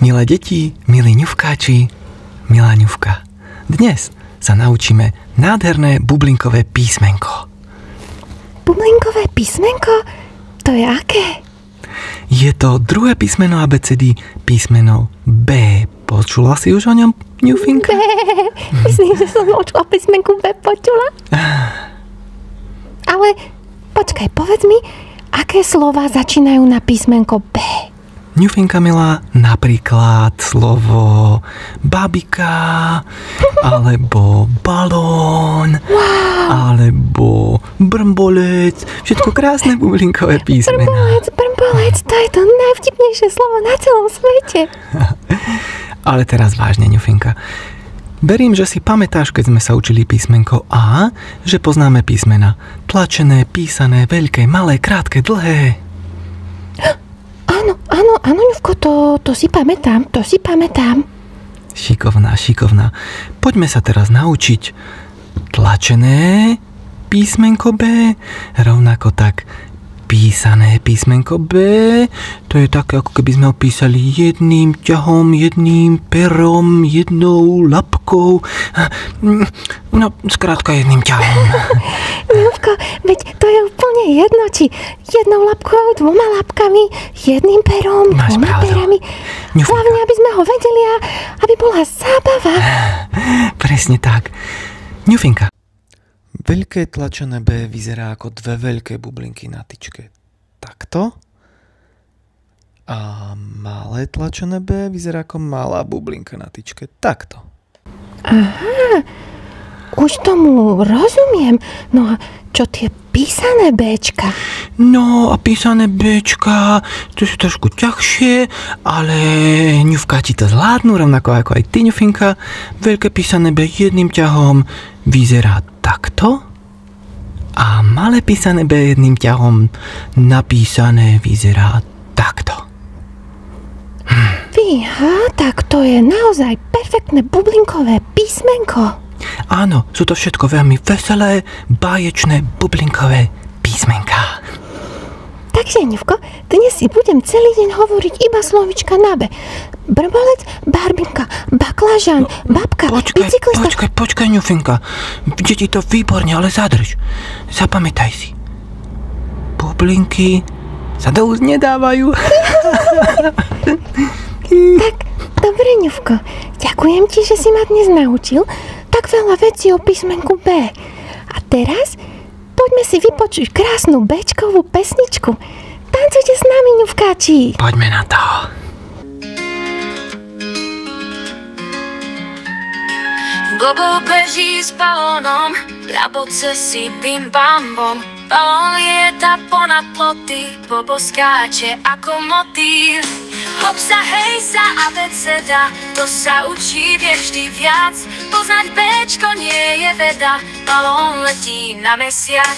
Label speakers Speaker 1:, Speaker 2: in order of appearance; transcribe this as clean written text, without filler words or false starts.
Speaker 1: Milé deti, milí ňufkáči, milá ňufka. Dnes sa naučíme nádherné bublinkové písmenko.
Speaker 2: Bublinkové písmenko? To je aké?
Speaker 1: Je to druhé písmeno abecedy, písmeno B. Počula si už o ňom, ňufinka?
Speaker 2: B. Myslím, že som o písmenku B počula. Ale počkaj, povedz mi, aké slova začínajú na písmenko B?
Speaker 1: Ňufinka milá, napríklad slovo babika, alebo balón, alebo brmbolec, všetko krásne bublinkové písmená.
Speaker 2: Brmbolec, to je to najvtipnejšie slovo na celom svete.
Speaker 1: Ale teraz vážne, ňufinka. Verím, že si pamätáš, keď sme sa učili písmenko A, že poznáme písmena tlačené, písané, veľké, malé, krátke, dlhé.
Speaker 2: Áno, ňufko, to si pamätám.
Speaker 1: Šikovná. Poďme sa teraz naučiť tlačené písmenko B, rovnako tak písané písmenko B. To je také, ako keby sme ho písali jedným ťahom, jedným perom, jednou labkou. No, skrátka jedným ťahom.
Speaker 2: Ňufko, veď to je úplne jedno, či jednou labkou, dvoma labkami, jedným perom, dvoma perami. Hlavne, aby sme ho vedeli a aby bola zábava.
Speaker 1: Presne tak. Ňufinka. Veľké tlačené B vyzerá ako dve veľké bublinky na tyčke. Takto. A malé tlačené B vyzerá ako malá bublinka na tyčke. Takto.
Speaker 2: Aha, už tomu rozumiem. No a čo tie písané Bčka?
Speaker 1: No a písané Bčka, to sú trošku ťažšie, ale ňufkáči to zvládnu, rovnako ako aj ty, ňufinka. Veľké písané B jedným ťahom vyzerá takto a malé písané B jedným ťahom napísané vyzerá takto.
Speaker 2: Fíha, tak to je naozaj perfektné bublinkové písmenko.
Speaker 1: Áno, sú to všetko veľmi veselé, báječné bublinkové písmenká.
Speaker 2: Takže, ňufko, dnes si budem celý deň hovoriť iba slovička na B. Brmbolec, barbinka, baklažan, babka, bicyklista.
Speaker 1: Počkaj, ňufinka. Ide ti to výborne, ale zadrž. Zapamätaj si. Bublinky sa do úst nedávajú.
Speaker 2: Tak, dobre, ňufko. Ďakujem ti, že si ma dnes naučil tak veľa vecí o písmenku B. A teraz poďme si vypočuť krásnu Bčkovú pesničku. Tancujte s nami, ňufkáči.
Speaker 1: Poďme na to.
Speaker 3: Bobo beží s balónom, Raboce si bim bam bom. Balón lieta ponad ploty, Bobo skáče ako motýl. Hop sa, hej sa, abeceda, to sa učí vie vždy viac. Poznať Bčko nie je veda, balón letí na mesiac.